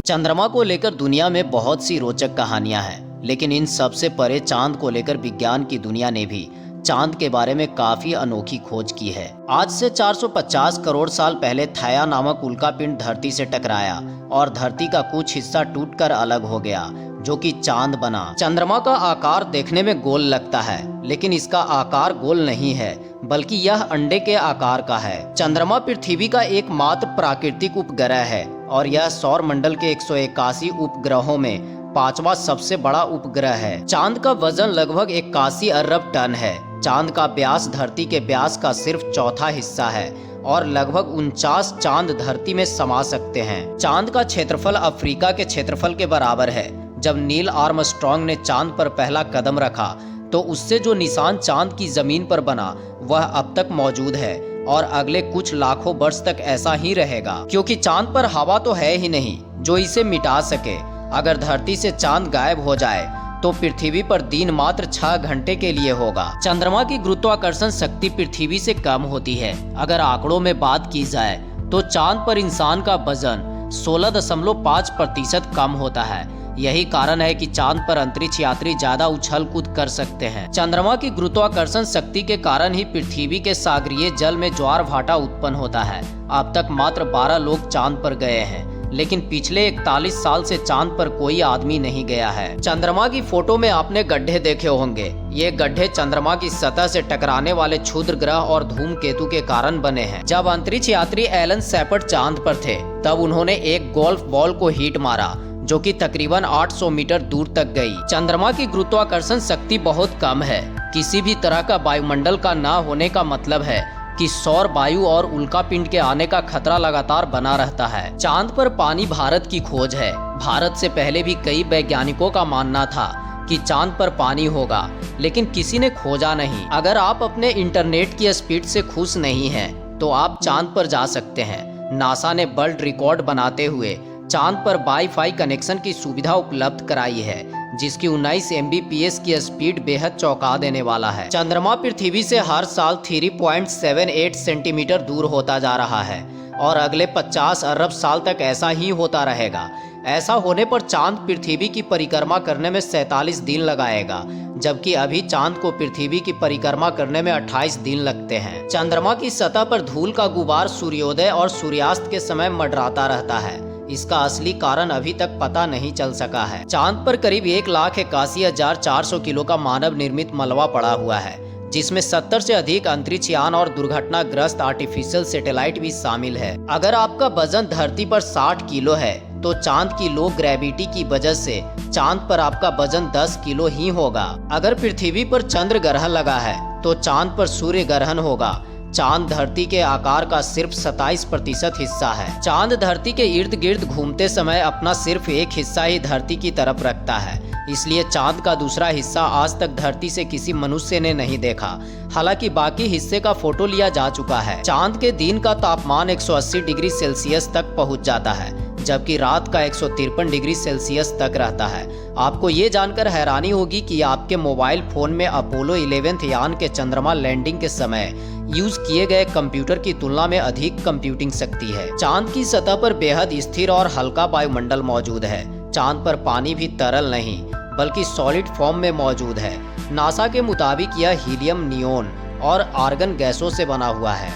चंद्रमा को लेकर दुनिया में बहुत सी रोचक कहानियां हैं, लेकिन इन सब से परे चांद को लेकर विज्ञान की दुनिया ने भी चांद के बारे में काफी अनोखी खोज की है। आज से 450 करोड़ साल पहले थाया नामक उल्कापिंड धरती से टकराया और धरती का कुछ हिस्सा टूटकर अलग हो गया, जो कि चांद बना। चंद्रमा का आकार देखने में गोल लगता है, लेकिन इसका आकार गोल नहीं है, बल्कि यह अंडे के आकार का है। चंद्रमा पृथ्वी का एकमात्र प्राकृतिक उपग्रह है और यह सौर मंडल के 181 उपग्रहों में पांचवा सबसे बड़ा उपग्रह है। चांद का वजन लगभग 81 अरब टन है। चांद का व्यास धरती के व्यास का सिर्फ चौथा हिस्सा है और लगभग 49 चांद धरती में समा सकते हैं। चांद का क्षेत्रफल अफ्रीका के क्षेत्रफल के बराबर है। जब नील आर्मस्ट्रांग ने चांद पर पहला कदम रखा तो उससे जो निशान चांद की जमीन पर बना वह अब तक मौजूद है और अगले कुछ लाखों वर्ष तक ऐसा ही रहेगा, क्योंकि चांद पर हवा तो है ही नहीं जो इसे मिटा सके। अगर धरती से चांद गायब हो जाए तो पृथ्वी पर दिन मात्र 6 घंटे के लिए होगा। चंद्रमा की गुरुत्वाकर्षण शक्ति पृथ्वी से कम होती है। अगर आंकड़ों में बात की जाए तो चांद पर इंसान का वजन 16.5% कम होता है। यही कारण है कि चांद पर अंतरिक्ष यात्री ज्यादा उछल कूद कर सकते हैं। चंद्रमा की गुरुत्वाकर्षण शक्ति के कारण ही पृथ्वी के सागरीय जल में ज्वार भाटा उत्पन्न होता है। अब तक मात्र 12 लोग चांद पर गए हैं, लेकिन पिछले 41 साल से चांद पर कोई आदमी नहीं गया है। चंद्रमा की फोटो में आपने गड्ढे देखे होंगे। ये गड्ढे चंद्रमा की सतह से टकराने वाले क्षुद्र ग्रह और धूमकेतु के कारण बने हैं। जब अंतरिक्ष यात्री एलन शेपर्ड चांद पर थे, तब उन्होंने एक गोल्फ बॉल को हिट मारा जो कि तकरीबन 800 मीटर दूर तक गई। चंद्रमा की गुरुत्वाकर्षण शक्ति बहुत कम है। किसी भी तरह का वायुमंडल का ना होने का मतलब है कि सौर वायु और उल्कापिंड के आने का खतरा लगातार बना रहता है। चांद पर पानी भारत की खोज है। भारत से पहले भी कई वैज्ञानिकों का मानना था कि चांद पर पानी होगा, लेकिन किसी ने खोजा नहीं। अगर आप अपने इंटरनेट की स्पीड से खुश नहीं हैं, तो आप चांद पर जा सकते हैं। नासा ने वर्ल्ड रिकॉर्ड बनाते हुए चांद पर वाईफाई कनेक्शन की सुविधा उपलब्ध कराई है, जिसकी 19 Mbps की स्पीड बेहद चौंका देने वाला है। चंद्रमा पृथ्वी से हर साल 3.78 सेंटीमीटर दूर होता जा रहा है और अगले 50 अरब साल तक ऐसा ही होता रहेगा। ऐसा होने पर चांद पृथ्वी की परिक्रमा करने में 47 दिन लगाएगा, जबकि अभी चांद को पृथ्वी की परिक्रमा करने में 28 दिन लगते हैं। चंद्रमा की सतह पर धूल का गुबार सूर्योदय और सूर्यास्त के समय मंडराता रहता है। इसका असली कारण अभी तक पता नहीं चल सका है। चांद पर करीब 1,81,400 किलो का मानव निर्मित मलबा पड़ा हुआ है, जिसमें 70 से अधिक अंतरिक्ष यान और दुर्घटनाग्रस्त आर्टिफिशियल सैटेलाइट भी शामिल है। अगर आपका वजन धरती पर 60 किलो है तो चांद की लो ग्रेविटी की वजह से चांद पर आपका वजन 10 किलो ही होगा। अगर पृथ्वी पर चंद्र ग्रहण लगा है तो चांद पर सूर्य ग्रहण होगा। चांद धरती के आकार का सिर्फ 27% हिस्सा है। चांद धरती के इर्द गिर्द घूमते समय अपना सिर्फ एक हिस्सा ही धरती की तरफ रखता है, इसलिए चांद का दूसरा हिस्सा आज तक धरती से किसी मनुष्य ने नहीं देखा। हालांकि बाकी हिस्से का फोटो लिया जा चुका है। चांद के दिन का तापमान 180 डिग्री सेल्सियस तक पहुंच जाता है, जबकि रात का 153 डिग्री सेल्सियस तक रहता है। आपको ये जानकर हैरानी होगी कि आपके मोबाइल फोन में अपोलो 11 यान के चंद्रमा लैंडिंग के समय यूज किए गए कंप्यूटर की तुलना में अधिक कंप्यूटिंग शक्ति है। चांद की सतह पर बेहद स्थिर और हल्का वायुमंडल मौजूद है। चांद पर पानी भी तरल नहीं बल्कि सॉलिड फॉर्म में मौजूद है। नासा के मुताबिक यह हीलियम, नियोन और आर्गन गैसों से बना हुआ है।